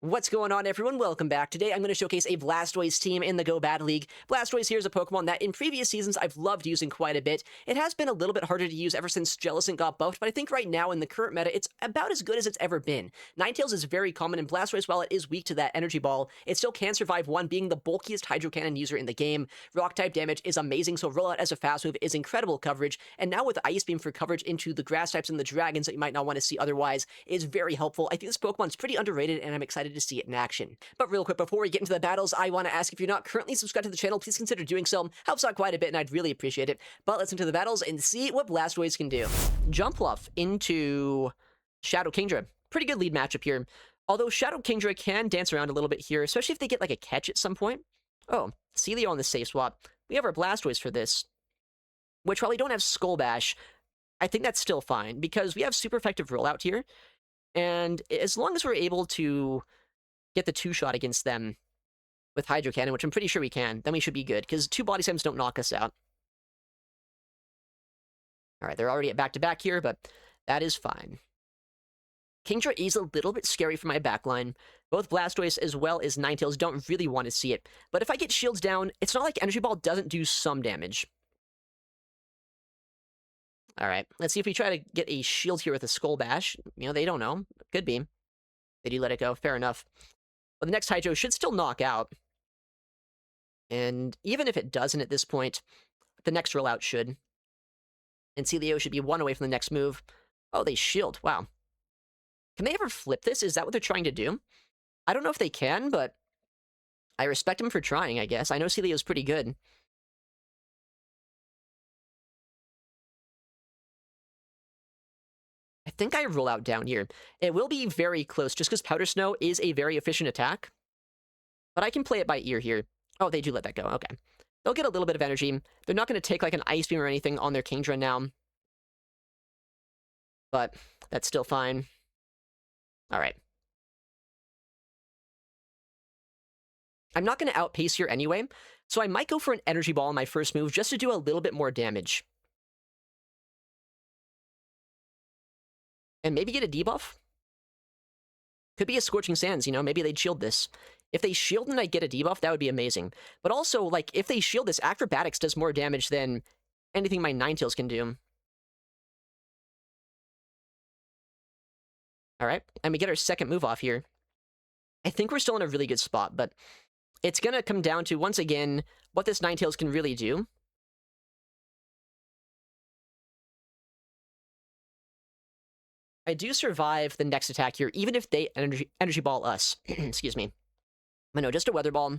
What's going on, everyone? Welcome back. Today, I'm going to showcase a Blastoise team in the Go Bad League. Blastoise here is a Pokemon that in previous seasons I've loved using quite a bit. It has been a little bit harder to use ever since Jellison got buffed, but I think right now in the current meta, it's about as good as it's ever been. Ninetales is very common, and Blastoise, while it is weak to that Energy Ball, it still can survive one, being the bulkiest Hydro Cannon user in the game. Rock-type damage is amazing, so Rollout as a fast move is incredible coverage, and now with Ice Beam for coverage into the Grass types and the Dragons that you might not want to see otherwise is very helpful. I think this Pokemon's pretty underrated, and I'm excited to see it in action. But real quick, before we get into the battles, I want to ask if you're not currently subscribed to the channel, please consider doing so. Helps out quite a bit, and I'd really appreciate it. But let's into the battles and see what Blastoise can do. Jumpluff into Shadow Kingdra. Pretty good lead matchup here. Although Shadow Kingdra can dance around a little bit here, especially if they get like a catch at some point. Oh, Celio on the safe swap. We have our Blastoise for this, which while we don't have Skull Bash, I think that's still fine, because we have super effective rollout here. And as long as we're able to get the two-shot against them with Hydro Cannon, which I'm pretty sure we can, then we should be good, because 2 body slams don't knock us out. Alright, they're already at back-to-back here, but that is fine. Kingdra is a little bit scary for my backline. Both Blastoise as well as Ninetales don't really want to see it, but if I get shields down, it's not like Energy Ball doesn't do some damage. Alright, let's see if we try to get a shield here with a Skull Bash. You know, they don't know. Could be. They do let it go. Fair enough. But the next Hydro should still knock out. And even if it doesn't at this point, the next rollout should. And Celio should be 1 away from the next move. Oh, they shield. Wow. Can they ever flip this? Is that what they're trying to do? I don't know if they can, but I respect them for trying, I guess. I know Celio's pretty good. I think I roll out down here. It will be very close, just because Powder Snow is a very efficient attack. But I can play it by ear here. Oh, they do let that go. Okay. They'll get a little bit of energy. They're not going to take, like, an Ice Beam or anything on their Kingdra now. But that's still fine. Alright. I'm not going to outpace here anyway, so I might go for an Energy Ball on my first move just to do a little bit more damage. And maybe get a debuff? Could be a Scorching Sands, you know, maybe they'd shield this. If they shield and I get a debuff, that would be amazing. But also, like, if they shield this, Acrobatics does more damage than anything my Ninetales can do. Alright, and we get our second move off here. I think we're still in a really good spot, but it's gonna come down to, once again, what this Ninetales can really do. I do survive the next attack here, even if they energy ball us. Excuse me. But no, just a Weather Ball.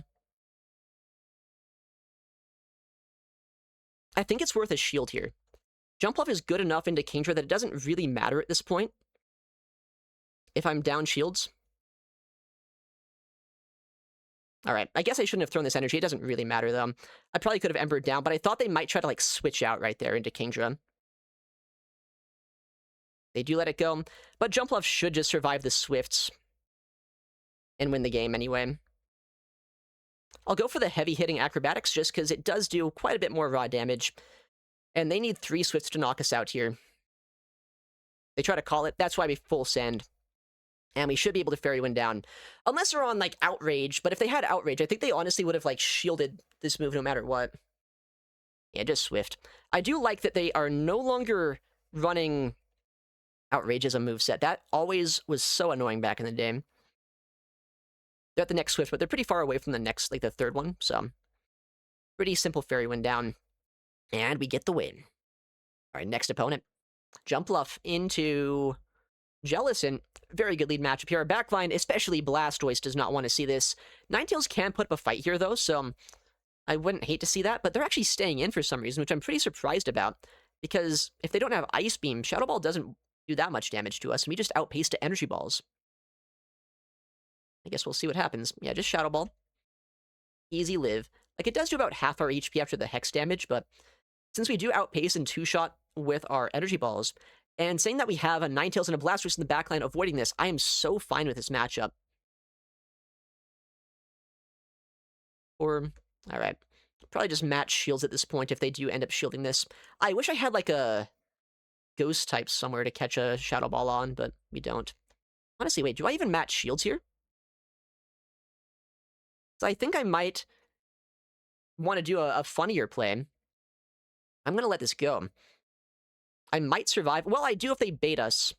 I think it's worth a shield here. Jumpluff is good enough into Kingdra that it doesn't really matter at this point if I'm down shields. Alright, I guess I shouldn't have thrown this energy. It doesn't really matter, though. I probably could have Embered down, but I thought they might try to, like, switch out right there into Kingdra. They do let it go, but Jumpluff should just survive the Swifts and win the game anyway. I'll go for the heavy-hitting Acrobatics just because it does do quite a bit more raw damage, and they need 3 Swifts to knock us out here. They try to call it, that's why we full send. And we should be able to Fairy Wind down. Unless they're on, like, Outrage, but if they had Outrage, I think they honestly would have, like, shielded this move no matter what. Yeah, just Swift. I do like that they are no longer running Outrage as a moveset. That always was so annoying back in the day. They're at the next Swift, but they're pretty far away from the next, like, the third one, so pretty simple Fairy Wind down. And we get the win. Alright, next opponent. Jumpluff into Jellison. Very good lead matchup here. Our backline, especially Blastoise, does not want to see this. Ninetales can put up a fight here, though, so I wouldn't hate to see that, but they're actually staying in for some reason, which I'm pretty surprised about, because if they don't have Ice Beam, Shadow Ball doesn't do that much damage to us, and we just outpace to Energy Balls. I guess we'll see what happens. Yeah, just Shadow Ball. Easy live. Like, it does do about half our HP after the Hex damage, but since we do outpace and two-shot with our Energy Balls, and saying that we have a Ninetales and a Blastoise in the backline avoiding this, I am so fine with this matchup. Or, alright. Probably just match shields at this point if they do end up shielding this. I wish I had, like, a Ghost type somewhere to catch a Shadow Ball on, but we don't. Honestly, wait, do I even match shields here? So I think I might want to do a funnier play. I'm going to let this go. I might survive. Well, I do if they bait us.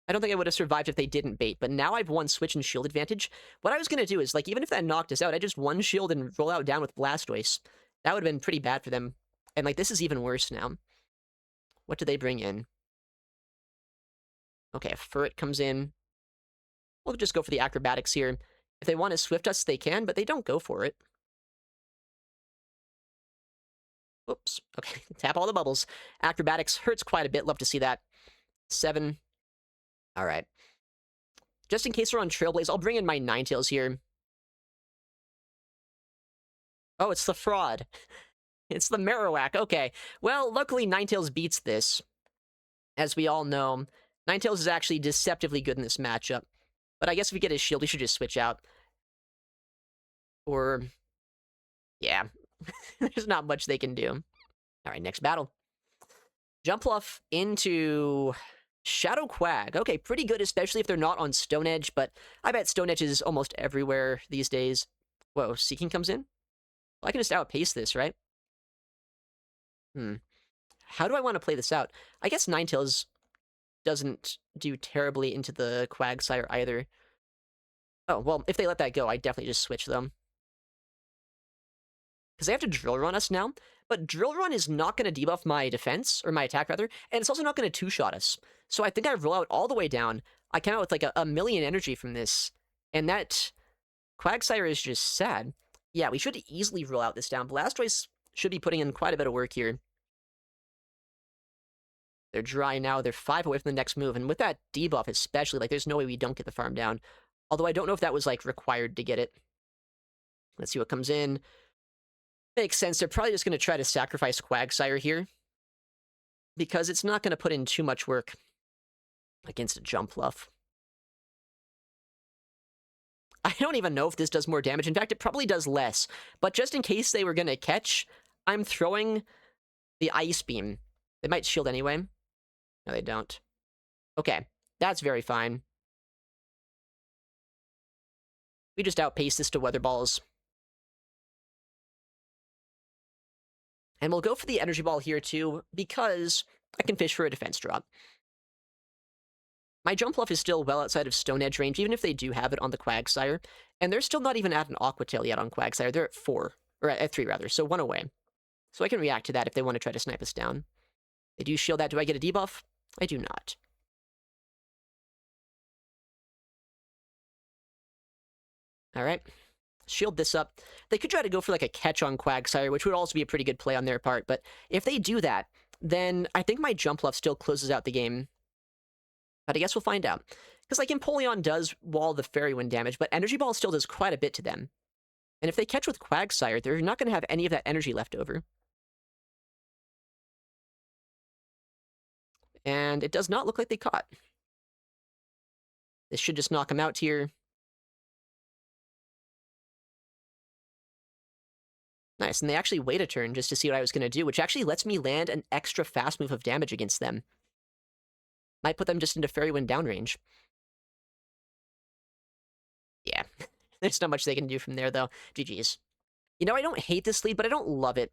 I don't think I would have survived if they didn't bait, but now I've won switch and shield advantage. What I was going to do is, like, even if that knocked us out, I just one shield and roll out down with Blastoise. That would have been pretty bad for them. And, like, this is even worse now. What do they bring in? Okay, Furret comes in. We'll just go for the acrobatics here. If they want to swift us, they can, but they don't go for it. Oops. Okay, tap all the bubbles. Acrobatics hurts quite a bit. Love to see that. 7. All right. Just in case we're on Trailblaze, I'll bring in my Ninetales here. Oh, it's the fraud. It's the Marowak. Okay. Well, luckily Ninetales beats this. As we all know, Ninetales is actually deceptively good in this matchup. But I guess if we get his shield, we should just switch out. Or, yeah. There's not much they can do. All right, next battle. Jumpluff into Shadow Quag. Okay, pretty good, especially if they're not on Stone Edge, but I bet Stone Edge is almost everywhere these days. Whoa, Seeking comes in? Well, I can just outpace this, right? How do I want to play this out? I guess Ninetales doesn't do terribly into the Quagsire either. Oh, well, if they let that go, I definitely just switch them. Because they have to Drill Run us now, but Drill Run is not going to debuff my defense, or my attack rather, and it's also not going to two-shot us. So I think I roll out all the way down. I come out with like a million energy from this, and that Quagsire is just sad. Yeah, we should easily roll out this down. Blastoise should be putting in quite a bit of work here. They're dry now. They're 5 away from the next move, and with that debuff especially, like, there's no way we don't get the farm down. Although I don't know if that was, like, required to get it. Let's see what comes in. Makes sense. They're probably just going to try to sacrifice Quagsire here, because it's not going to put in too much work against a Jumpluff. I don't even know if this does more damage. In fact, it probably does less. But just in case they were going to catch, I'm throwing the Ice Beam. They might shield anyway. No, they don't. Okay, that's very fine. We just outpace this to Weather Balls. And we'll go for the Energy Ball here, too, because I can fish for a defense drop. My Jumpluff is still well outside of Stone Edge range, even if they do have it on the Quagsire. And they're still not even at an Aqua Tail yet on Quagsire. They're at 4. Or at 3, rather. So 1 away. So I can react to that if they want to try to snipe us down. They do shield that. Do I get a debuff? I do not. Alright. Shield this up. They could try to go for like a catch on Quagsire, which would also be a pretty good play on their part. But if they do that, then I think my Jumpluff still closes out the game. But I guess we'll find out. Because, like, Empoleon does wall the Fairy Wind damage, but Energy Ball still does quite a bit to them. And if they catch with Quagsire, they're not going to have any of that energy left over. And it does not look like they caught. This should just knock them out here. Nice, and they actually wait a turn just to see what I was going to do, which actually lets me land an extra fast move of damage against them. Might put them just into Fairy Wind downrange. Yeah, there's not much they can do from there, though. GG's. You know, I don't hate this lead, but I don't love it.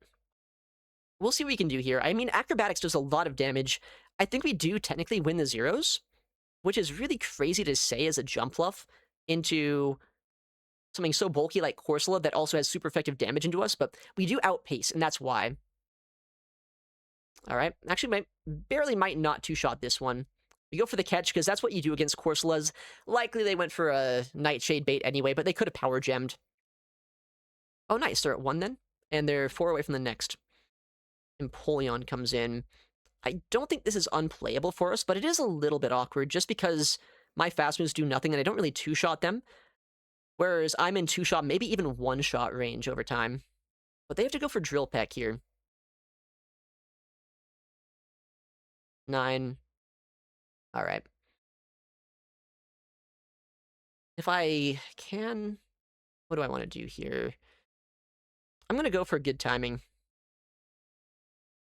We'll see what we can do here. I mean, Acrobatics does a lot of damage. I think we do technically win the zeros, which is really crazy to say as a Jumpluff into something so bulky like Corsola that also has super effective damage into us, but we do outpace, and that's why. All right. Actually, barely might not two-shot this one. We go for the catch, because that's what you do against Corsolas. Likely they went for a Nightshade bait anyway, but they could have power gemmed. Oh, nice. They're at 1 then, and they're 4 away from the next. Empoleon comes in. I don't think this is unplayable for us, but it is a little bit awkward, just because my fast moves do nothing, and I don't really two-shot them. Whereas I'm in two-shot, maybe even one-shot range over time. But they have to go for Drill Peck here. 9. Alright. If I can... What do I want to do here? I'm going to go for good timing.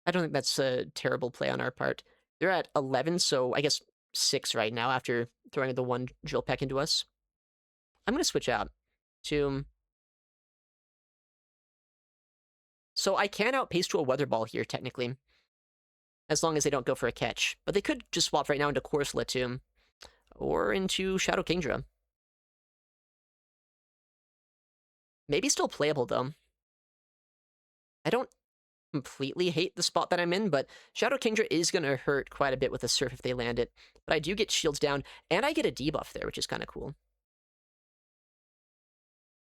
I don't think that's a terrible play on our part. They're at 11, so I guess 6 right now after throwing the one Drill Peck into us. I'm going to switch out to So I can outpace to a Weather Ball here, technically. As long as they don't go for a catch. But they could just swap right now into Corsola, too. Or into Shadow Kingdra. Maybe still playable, though. I don't completely hate the spot that I'm in, but Shadow Kingdra is going to hurt quite a bit with a Surf if they land it. But I do get shields down, and I get a debuff there, which is kind of cool.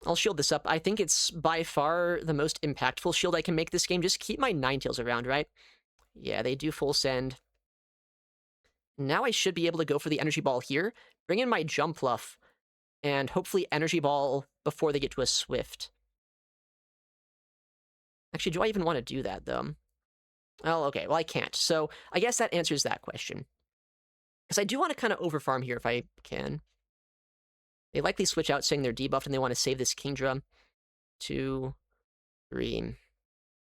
I'll shield this up. I think it's by far the most impactful shield I can make this game. Just keep my Ninetales around, right? Yeah, they do full send. Now I should be able to go for the Energy Ball here, bring in my Jumpluff, and hopefully Energy Ball before they get to a Swift. Actually, do I even want to do that, though? Oh, okay, well, I can't. So I guess that answers that question. Because I do want to kind of overfarm here if I can. They likely switch out saying they're debuffed and they want to save this Kingdra. 2, 3,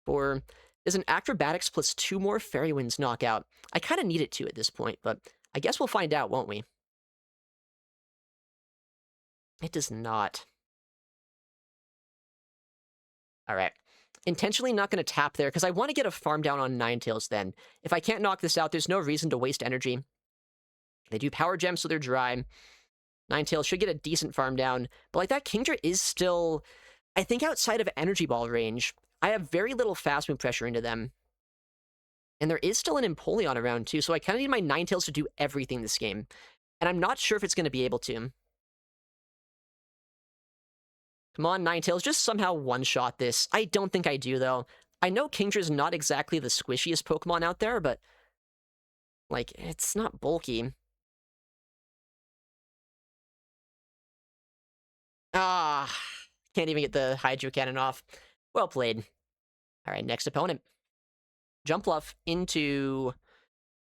4. There's an Acrobatics plus 2 more Fairy Winds knockout. I kind of need it to at this point, but I guess we'll find out, won't we? It does not. Alright. Intentionally not going to tap there, because I want to get a farm down on Ninetales then. If I can't knock this out, there's no reason to waste energy. They do Power Gem, so they're dry. Ninetales should get a decent farm down, but like that Kingdra is still, I think, outside of Energy Ball range. I have very little fast move pressure into them. And there is still an Empoleon around too, so I kind of need my Ninetales to do everything this game. And I'm not sure if it's going to be able to. Come on, Ninetales, just somehow one-shot this. I don't think I do, though. I know Kingdra's not exactly the squishiest Pokemon out there, but like, it's not bulky. Ah, can't even get the Hydro Cannon off. Well played. All right, next opponent. Jumpluff into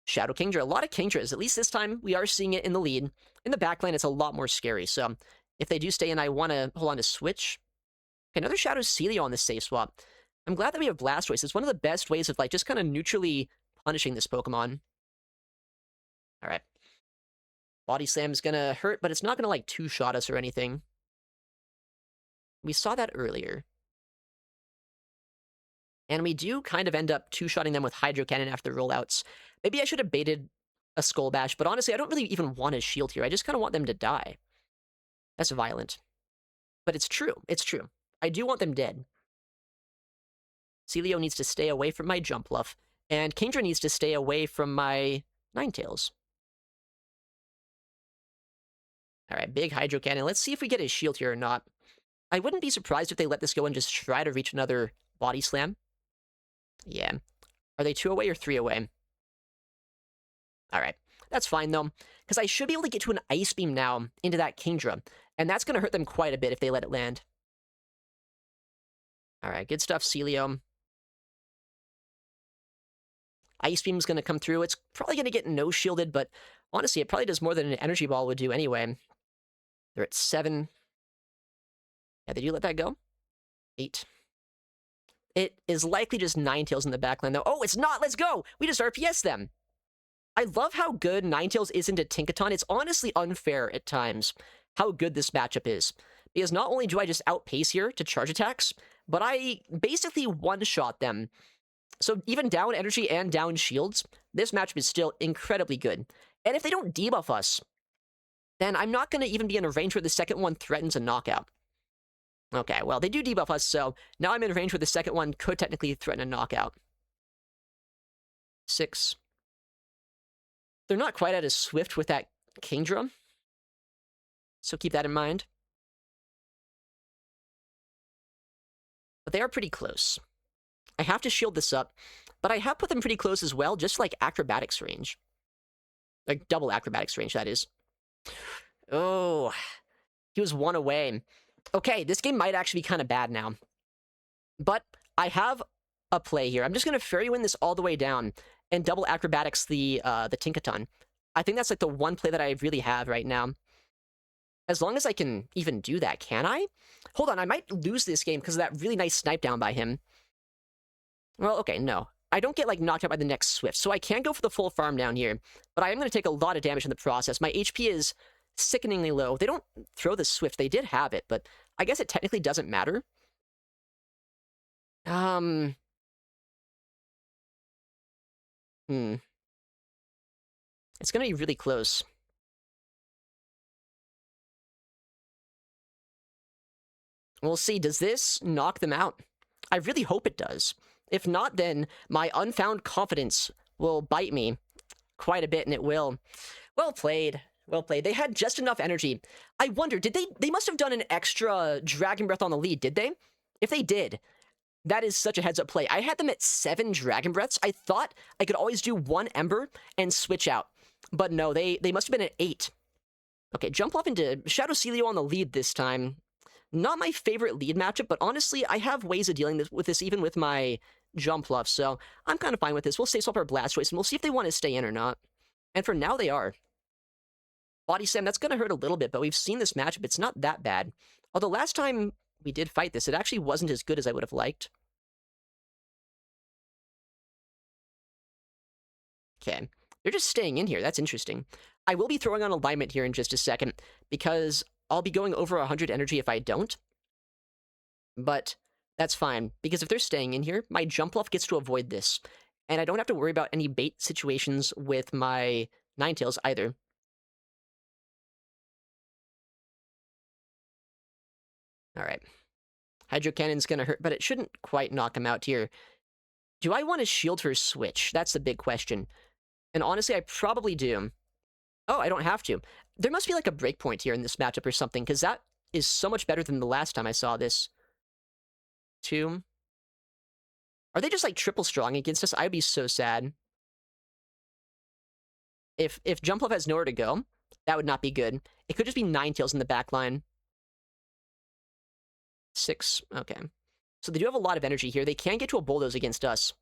Shadow Kingdra. A lot of Kingdras. At least this time, we are seeing it in the lead. In the backline, it's a lot more scary. So if they do stay in, I want to hold on to switch. Okay, another Shadow Celio on this safe swap. I'm glad that we have Blastoise. It's one of the best ways of like just kind of neutrally punishing this Pokemon. All right. Body Slam is going to hurt, but it's not going to like two-shot us or anything. We saw that earlier. And we do kind of end up two-shotting them with Hydro Cannon after rollouts. Maybe I should have baited a Skull Bash, but honestly, I don't really even want a shield here. I just kind of want them to die. That's violent. But it's true. It's true. I do want them dead. Celio needs to stay away from my Jumpluff, and Kingdra needs to stay away from my Ninetales. Alright, big Hydro Cannon. Let's see if we get his shield here or not. I wouldn't be surprised if they let this go and just try to reach another Body Slam. Yeah. Are they 2 away or 3 away? Alright. That's fine, though, because I should be able to get to an Ice Beam now into that Kingdra, and that's going to hurt them quite a bit if they let it land. Alright, good stuff, Celio. Ice Beam's going to come through. It's probably going to get no-shielded, but honestly, it probably does more than an Energy Ball would do anyway. They're at 7. Yeah, they do let that go. 8. It is likely just Ninetales in the backline, though. Oh, it's not! Let's go! We just RPS them! I love how good Ninetales is into Tinkaton. It's honestly unfair at times how good this matchup is. Because not only do I just outpace here to charge attacks, but I basically one-shot them. So even down energy and down shields, this matchup is still incredibly good. And if they don't debuff us, then I'm not going to even be in a range where the second one threatens a knockout. Okay, well, they do debuff us, so now I'm in a range where the second one could technically threaten a knockout. 6. They're not quite at as swift with that Kingdra, so keep that in mind. But they are pretty close. I have to shield this up, but I have put them pretty close as well, just like acrobatics range. Like double acrobatics range, that is. Oh, he was 1 away. Okay, this game might actually be kind of bad now. But I have a play here. I'm just going to Fairy Wind this all the way down and double acrobatics the Tinkaton. I think that's like the one play that I really have right now. As long as I can even do that, can I? Hold on, I might lose this game because of that really nice snipe down by him. Well, okay, no. I don't get, like, knocked out by the next Swift, so I can go for the full farm down here, but I am going to take a lot of damage in the process. My HP is sickeningly low. They don't throw the Swift. They did have it, but I guess it technically doesn't matter. Hmm. It's gonna be really close. We'll see. Does this knock them out? I really hope it does. If not, then my unfound confidence will bite me quite a bit, and it will. Well played. Well played. They had just enough energy. I wonder, did they must have done an extra Dragon Breath on the lead, did they? If they did, that is such a heads-up play. I had them at 7 Dragon Breaths. I thought I could always do 1 Ember and switch out. But no, they must have been at 8. Okay, jump off into Shadow Celio on the lead this time. Not my favorite lead matchup, but honestly, I have ways of dealing with this even with my jump fluff, so I'm kind of fine with this. We'll stay swap our Blastoise, and we'll see if they want to stay in or not. And for now, they are. Body Slam, that's going to hurt a little bit, but we've seen this matchup. It's not that bad. Although last time we did fight this, it actually wasn't as good as I would have liked. Okay. They're just staying in here. That's interesting. I will be throwing on alignment here in just a second, because I'll be going over 100 energy if I don't. But that's fine, because if they're staying in here, my jump fluff gets to avoid this. And I don't have to worry about any bait situations with my Ninetales either. Alright. Hydro Cannon's gonna hurt, but it shouldn't quite knock him out here. Do I want to shield for Switch? That's the big question. And honestly, I probably do. Oh, I don't have to. There must be like a breakpoint here in this matchup or something, because that is so much better than the last time I saw this. 2. Are they just like triple strong against us? I'd be so sad. If Jumpluff has nowhere to go, that would not be good. It could just be Ninetales in the back line. 6. Okay. So they do have a lot of energy here. They can get to a Bulldoze against us.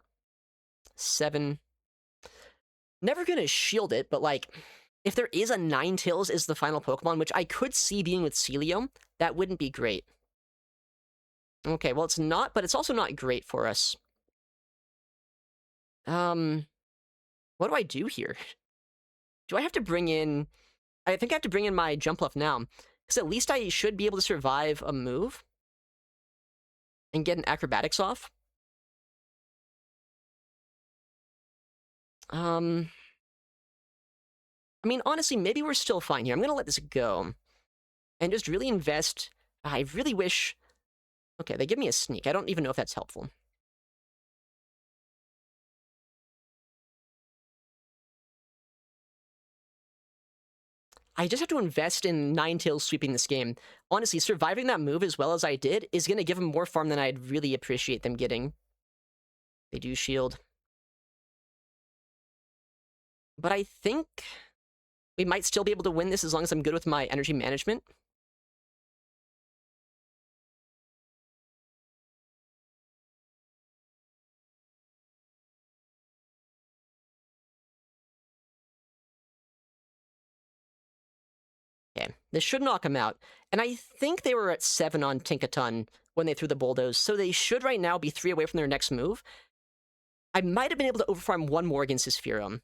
7. Never gonna shield it, but like, if there is a Ninetales as the final Pokemon, which I could see being with Celio, that wouldn't be great. Okay, well, it's not, but it's also not great for us. What do I do here? Do I have to bring in... I think I have to bring in my Jumpluff now, because at least I should be able to survive a move and get an Acrobatics off. I mean, honestly, maybe we're still fine here. I'm gonna let this go and just really invest. I really wish... Okay, they give me a sneak. I don't even know if that's helpful. I just have to invest in Ninetales sweeping this game. Honestly, surviving that move as well as I did is going to give them more farm than I'd really appreciate them getting. They do shield. But I think we might still be able to win this as long as I'm good with my energy management. Okay, this should knock them out. And I think they were at 7 on Tinkaton when they threw the Bulldoze, so they should right now be 3 away from their next move. I might have been able to overfarm 1 more against this Fearum.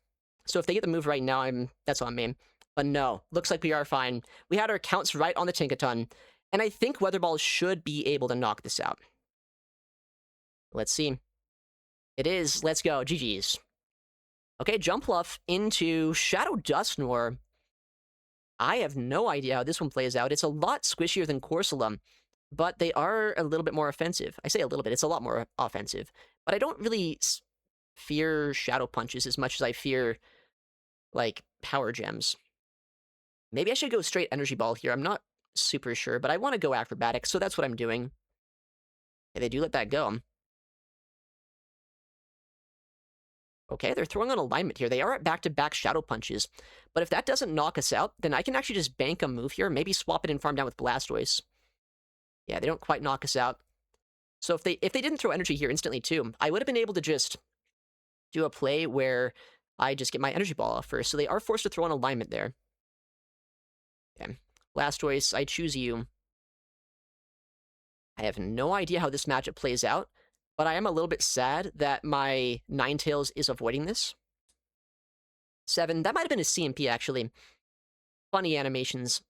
So if they get the move right now, that's on me. But no, looks like we are fine. We had our counts right on the Tinkaton, and I think Weather Ball should be able to knock this out. Let's see. It is. Let's go. GG's. Okay, Jumpluff into Shadow Dusknoir. I have no idea how this one plays out. It's a lot squishier than Corsola, but they are a little bit more offensive. I say a little bit. It's a lot more offensive. But I don't really fear Shadow Punches as much as I fear, like, Power Gems. Maybe I should go straight Energy Ball here. I'm not super sure, but I want to go Acrobatics, so that's what I'm doing. Okay, they do let that go. Okay, they're throwing on alignment here. They are at back-to-back Shadow Punches. But if that doesn't knock us out, then I can actually just bank a move here, maybe swap it and farm down with Blastoise. Yeah, they don't quite knock us out. So if they didn't throw energy here instantly too, I would have been able to just do a play where I just get my Energy Ball off first. So they are forced to throw on alignment there. Okay, Blastoise, I choose you. I have no idea how this matchup plays out, but I am a little bit sad that my Ninetales is avoiding this. 7, that might have been a CMP, actually. Funny animations.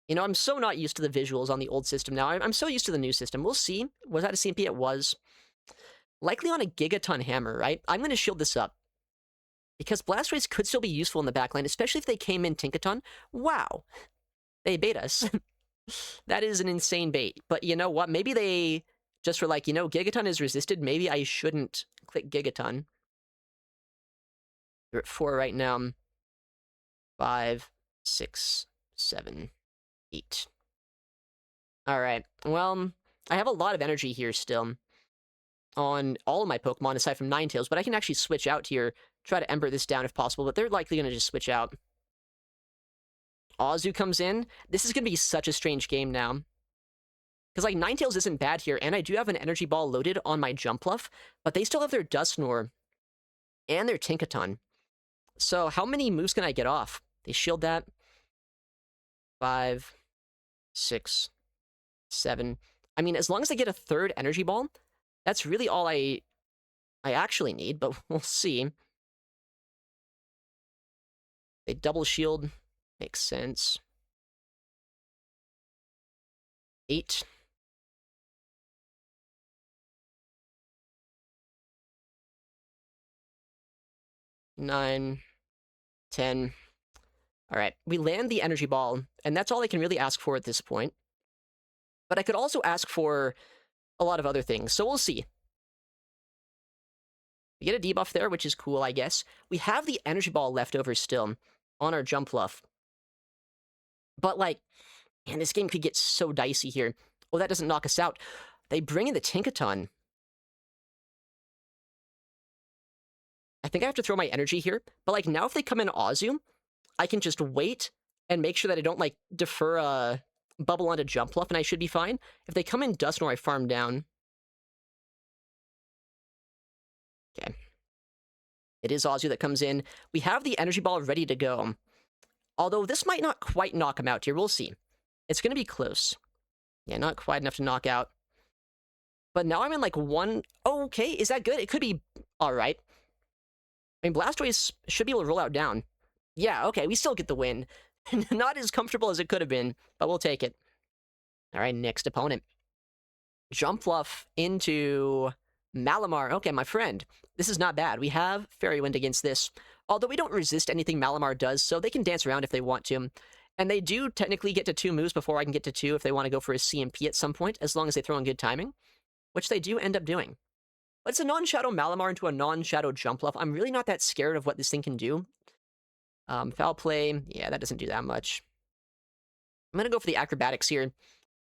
You know, I'm so not used to the visuals on the old system now. I'm so used to the new system. We'll see. Was that a CMP? It was. Likely on a Gigaton Hammer, right? I'm going to shield this up. Because Blastoise could still be useful in the backline, especially if they came in Tinkaton. Wow. They bait us. That is an insane bait. But you know what? Maybe they just were like, you know, Gigaton is resisted. Maybe I shouldn't click Gigaton. We're at 4 right now. 5, 6, 7, 8. Alright. Well, I have a lot of energy here still on all of my Pokemon, aside from Ninetales, but I can actually switch out here, try to Ember this down if possible, but they're likely going to just switch out. Azu comes in. This is going to be such a strange game now. Because, like, Ninetales isn't bad here, and I do have an Energy Ball loaded on my Jumpluff, but they still have their Dusknoir and their Tinkaton. So how many moves can I get off? They shield that. 5, 6, 7. I mean, as long as I get a third Energy Ball, that's really all I actually need, but we'll see. They double shield. Makes sense. 8. 9. 10. Alright, we land the Energy Ball, and that's all I can really ask for at this point. But I could also ask for a lot of other things, so we'll see. We get a debuff there, which is cool, I guess. We have the Energy Ball left over still on our Jumpluff. But, like, man, this game could get so dicey here. Oh, that doesn't knock us out. They bring in the Tinkaton. I think I have to throw my energy here. But, like, now if they come in Azu, I can just wait and make sure that I don't, like, defer a bubble onto Jumpluff, and I should be fine. If they come in Dusknoir, I farm down. Okay. It is Azu that comes in. We have the Energy Ball ready to go. Although this might not quite knock him out here. We'll see. It's going to be close. Yeah, not quite enough to knock out. But now I'm in, like, 1... Oh, okay, is that good? It could be alright. I mean, Blastoise should be able to roll out down. Yeah, okay, we still get the win. Not as comfortable as it could have been, but we'll take it. Alright, next opponent. Jumpluff into Malamar. Okay, my friend. This is not bad. We have Fairy Wind against this. Although we don't resist anything Malamar does, so they can dance around if they want to. And they do technically get to 2 moves before I can get to 2 if they want to go for a CMP at some point, as long as they throw in good timing. Which they do end up doing. But it's a non-Shadow Malamar into a non-Shadow Jumpluff. I'm really not that scared of what this thing can do. Foul Play, yeah, that doesn't do that much. I'm gonna go for the Acrobatics here.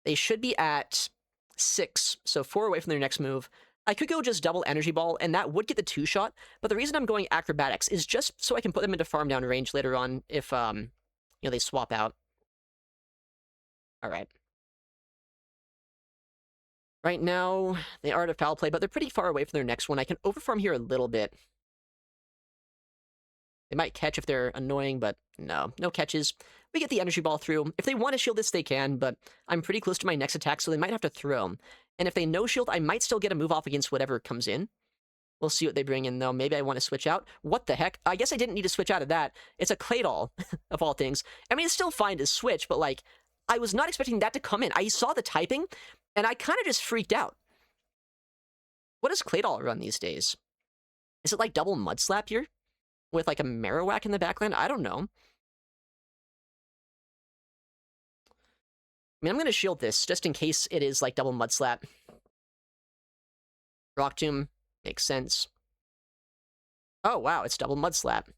They should be at 6, so 4 away from their next move. I could go just double Energy Ball, and that would get the 2-shot, but the reason I'm going Acrobatics is just so I can put them into farm down range later on if, you know, they swap out. Alright. Right now, they are at a Foul Play, but they're pretty far away from their next one. I can overfarm here a little bit. They might catch if they're annoying, but no catches. We get the Energy Ball through. If they want to shield this, they can, but I'm pretty close to my next attack, so they might have to throw. And if they no-shield, I might still get a move off against whatever comes in. We'll see what they bring in, though. Maybe I want to switch out. What the heck? I guess I didn't need to switch out of that. It's a Claydol, of all things. I mean, it's still fine to switch, but, like, I was not expecting that to come in. I saw the typing, and I kind of just freaked out. What does Claydol run these days? Is it, like, double Mud Slap here? With, like, a Marowak in the backland? I don't know. I mean, I'm going to shield this, just in case it is, like, double Mud Slap. Rock Tomb. Makes sense. Oh, wow, it's double Mud Slap.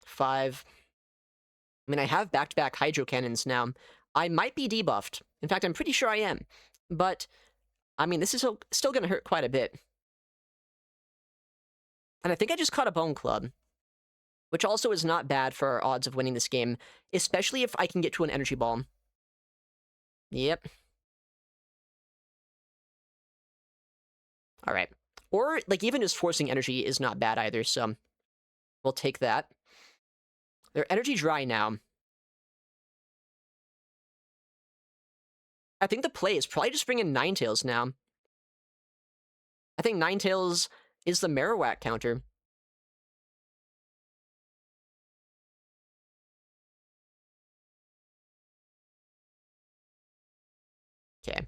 5. I mean, I have back-to-back Hydro Cannons now. I might be debuffed. In fact, I'm pretty sure I am. But, I mean, this is still going to hurt quite a bit. And I think I just caught a Bone Club, which also is not bad for our odds of winning this game, especially if I can get to an Energy Ball. Yep. Alright. Or, like, even just forcing energy is not bad either, so we'll take that. They're energy dry now. I think the play is probably just bring in Ninetales now. I think Ninetales is the Marowak counter. Okay.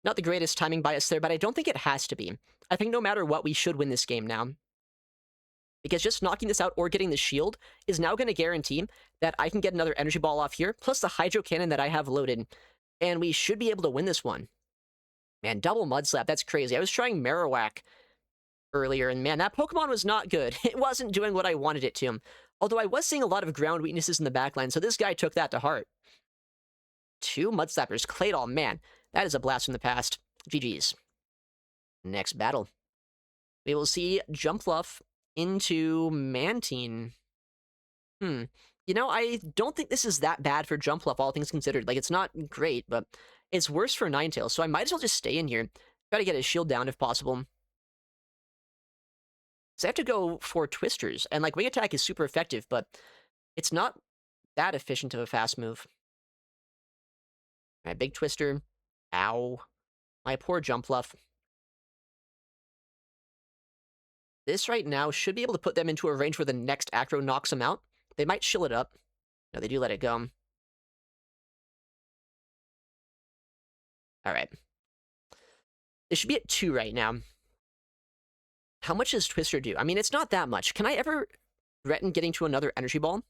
Not the greatest timing bias there, but I don't think it has to be. I think no matter what, we should win this game now. Because just knocking this out or getting the shield is now going to guarantee that I can get another energy ball off here, plus the hydro cannon that I have loaded. And we should be able to win this one. Man, double Mud Slap, that's crazy. I was trying Marowak earlier, and man, that Pokemon was not good. It wasn't doing what I wanted it to. Although I was seeing a lot of ground weaknesses in the backline, so this guy took that to heart. 2 Mud Slappers. Claydol, man, that is a blast from the past. GG's. Next battle. We will see Jumpluff into Mantine. You know, I don't think this is that bad for Jumpluff, all things considered. Like, it's not great, but it's worse for Ninetales, so I might as well just stay in here. Try to get his shield down if possible. So I have to go for Twisters, and, like, Wing Attack is super effective, but it's not that efficient of a fast move. Alright, big Twister. Ow. My poor Jumpluff. This right now should be able to put them into a range where the next Acro knocks them out. They might chill it up. No, they do let it go. Alright. They should be at 2 right now. How much does Twister do? I mean, it's not that much. Can I ever threaten getting to another Energy Ball?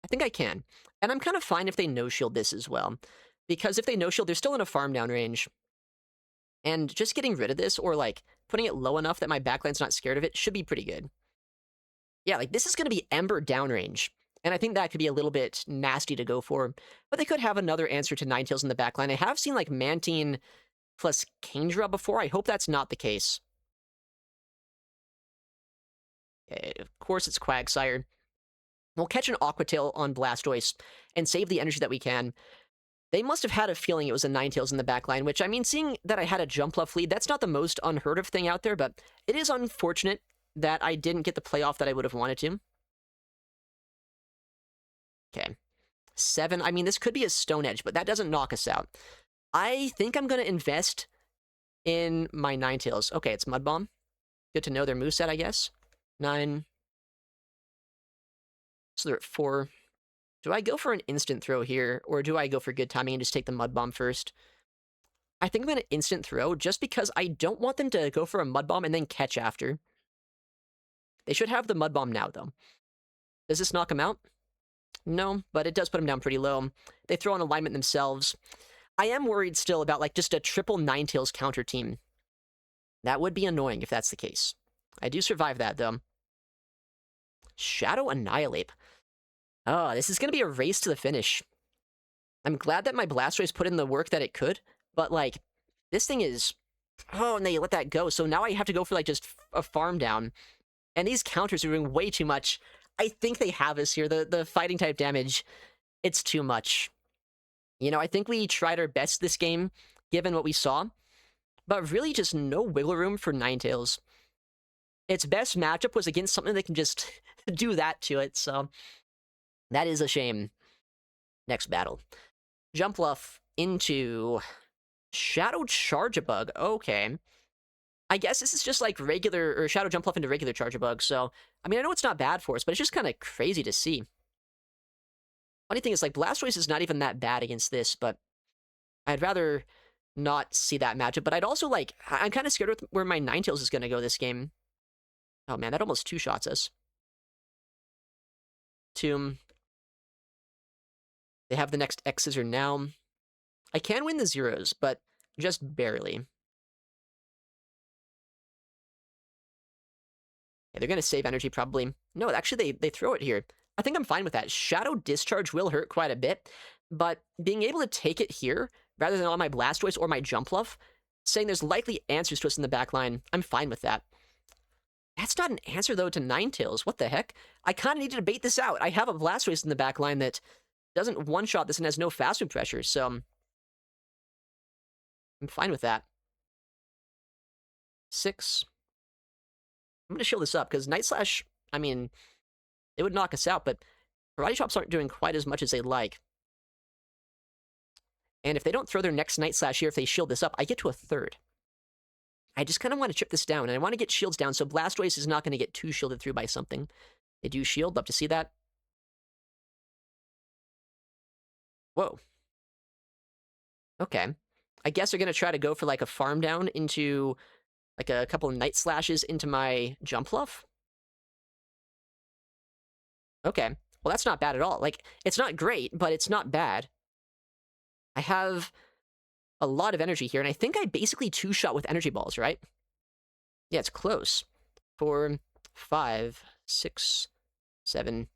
I think I can. And I'm kind of fine if they no-shield this as well. Because if they no-shield, they're still in a farm down range. And just getting rid of this, or, like, putting it low enough that my backline's not scared of it, should be pretty good. Yeah, like, this is going to be Ember downrange. And I think that could be a little bit nasty to go for. But they could have another answer to Ninetales in the backline. I have seen, like, Mantine plus Kingdra before. I hope that's not the case. Okay, of course it's Quagsire. We'll catch an Aqua Tail on Blastoise and save the energy that we can. They must have had a feeling it was a Ninetales in the backline, which, I mean, seeing that I had a Jumpluff lead, that's not the most unheard of thing out there, but it is unfortunate that I didn't get the playoff that I would have wanted to. Okay. 7. I mean, this could be a Stone Edge, but that doesn't knock us out. I think I'm going to invest in my Ninetales. Okay, it's Mud Bomb. Good to know their moveset, I guess. 9. So they're at 4. Do I go for an instant throw here, or do I go for good timing and just take the Mud Bomb first? I think I'm going to instant throw, just because I don't want them to go for a Mud Bomb and then catch after. They should have the Mud Bomb now, though. Does this knock them out? No, but it does put them down pretty low. They throw an alignment themselves. I am worried still about, like, just a triple Ninetales counter team. That would be annoying if that's the case. I do survive that, though. Shadow Annihilate. Oh, this is going to be a race to the finish. I'm glad that my Blastoise put in the work that it could, but, like, this thing is... Oh, and they let that go, so now I have to go for, like, just a farm down. And these counters are doing way too much. I think they have us here. The fighting type damage, it's too much. You know, I think we tried our best this game, given what we saw, but really just no wiggle room for Ninetales. Its best matchup was against something that can just do that to it, so that is a shame. Next battle. Jumpluff into Shadow Charjabug. Okay. I guess this is just like regular, or Shadow Jumpluff into regular Charjabug, so, I mean, I know it's not bad for us, but it's just kind of crazy to see. Funny thing is, like, Blastoise is not even that bad against this, but I'd rather not see that matchup, but I'd also, like, I'm kind of scared with where my Ninetales is going to go this game. Oh, man, that almost two-shots us. Tomb. They have the next X-Scissor now. I can win the zeros, but just barely. Yeah, they're going to save energy, probably. No, actually, they throw it here. I think I'm fine with that. Shadow Discharge will hurt quite a bit, but being able to take it here, rather than on my Blastoise or my Jumpluff, saying there's likely answers to us in the back line, I'm fine with that. That's not an answer, though, to Ninetales. What the heck? I kind of needed to bait this out. I have a Blastoise in the back line that doesn't one-shot this and has no fast move pressure, so I'm fine with that. 6. I'm going to shield this up, because Night Slash, I mean, it would knock us out, but Karate Chops aren't doing quite as much as they'd like. And if they don't throw their next Night Slash here, if they shield this up, I get to a 3rd. I just kind of want to chip this down, and I want to get shields down, so Blastoise is not going to get too shielded through by something. They do shield, love to see that. Whoa. Okay. I guess they're going to try to go for, like, a farm down into, like, a couple of Night Slashes into my Jumpluff. Okay. Well, that's not bad at all. Like, it's not great, but it's not bad. I have a lot of energy here, and I think I basically two-shot with energy balls, right? Yeah, it's close. 4, 5, 6, 7.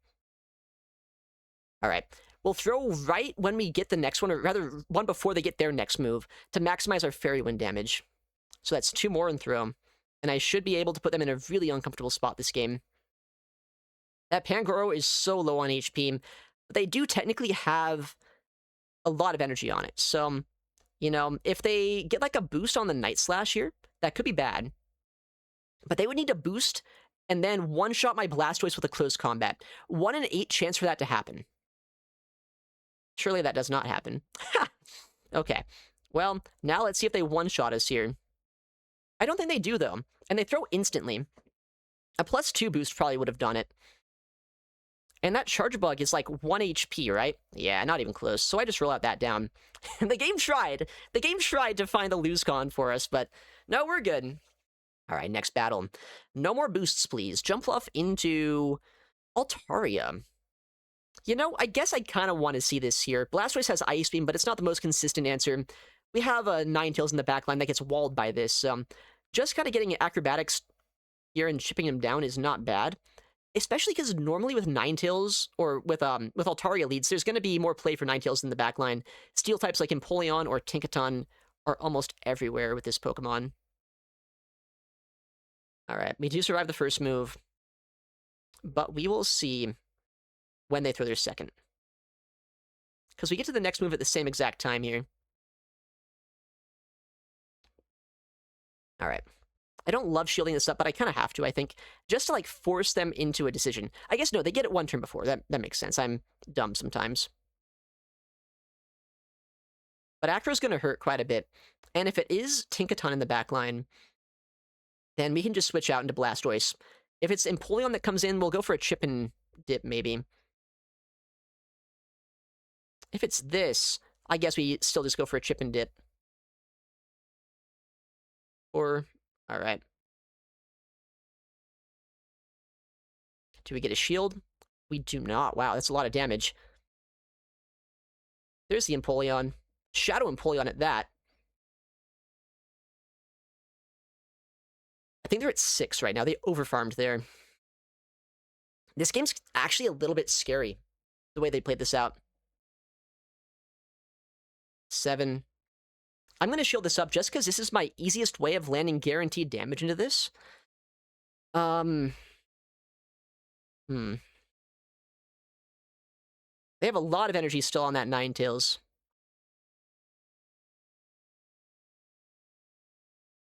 All right. We'll throw right when we get the next one, or rather, one before they get their next move, to maximize our Fairy Wind damage. So that's 2 more and throw. And I should be able to put them in a really uncomfortable spot this game. That Pangoro is so low on HP, but they do technically have a lot of energy on it. So, you know, if they get like a boost on the Night Slash here, that could be bad. But they would need a boost and then one-shot my Blastoise with a close combat. 1 in 8 chance for that to happen. Surely that does not happen. Ha! Okay. Well, now let's see if they one-shot us here. I don't think they do, though. And they throw instantly. A +2 boost probably would have done it. And that Charjabug is like 1 HP, right? Yeah, not even close. So I just roll out that down. The game tried. The game tried to find a lose con for us, but no, we're good. All right, next battle. No more boosts, please. Jumpluff into Altaria. You know, I guess I kind of want to see this here. Blastoise has Ice Beam, but it's not the most consistent answer. We have a Ninetales in the backline that gets walled by this. Just kind of getting Acrobatics here and chipping him down is not bad. Especially because normally with Ninetales, or with Altaria leads, there's going to be more play for Ninetales in the backline. Steel types like Empoleon or Tinkaton are almost everywhere with this Pokemon. Alright, we do survive the first move. But we will see when they throw their second. Because we get to the next move at the same exact time here. Alright. I don't love shielding this up, but I kind of have to, I think. Just to, like, force them into a decision. I guess, no, they get it 1 turn before. That makes sense. I'm dumb sometimes. But Acro's going to hurt quite a bit. And if it is Tinkaton in the backline, then we can just switch out into Blastoise. If it's Empoleon that comes in, we'll go for a chip and dip, maybe. If it's this, I guess we still just go for a chip and dip. Or, alright. Do we get a shield? We do not. Wow, that's a lot of damage. There's the Empoleon. Shadow Empoleon at that. I think they're at 6 right now. They overfarmed there. This game's actually a little bit scary, the way they played this out. 7. I'm going to shield this up just because this is my easiest way of landing guaranteed damage into this. They have a lot of energy still on that Ninetales.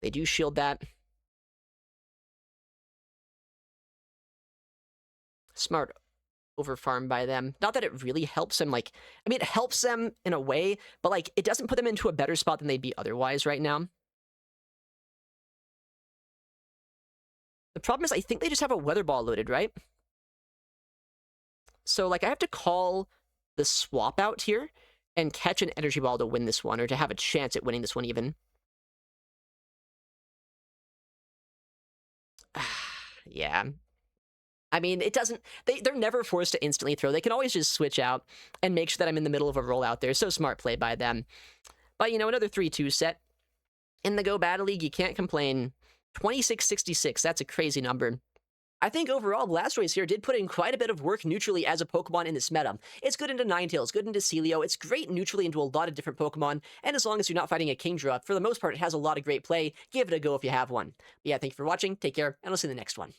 They do shield that. Smart overfarm by them. Not that it really helps them, like... I mean, it helps them in a way, but, like, it doesn't put them into a better spot than they'd be otherwise right now. The problem is, I think they just have a Weather Ball loaded, right? So, like, I have to call the swap out here and catch an Energy Ball to win this one, or to have a chance at winning this one, even. Yeah. I mean, it doesn't... They're never forced to instantly throw. They can always just switch out and make sure that I'm in the middle of a rollout there. So smart play by them. But, you know, another 3-2 set. In the Go Battle League, you can't complain. 2666, that's a crazy number. I think overall, Blastoise here did put in quite a bit of work neutrally as a Pokemon in this meta. It's good into Ninetales, good into Celio, it's great neutrally into a lot of different Pokemon, and as long as you're not fighting a Kingdra, for the most part, it has a lot of great play. Give it a go if you have one. But yeah, thank you for watching, take care, and I'll see you in the next one.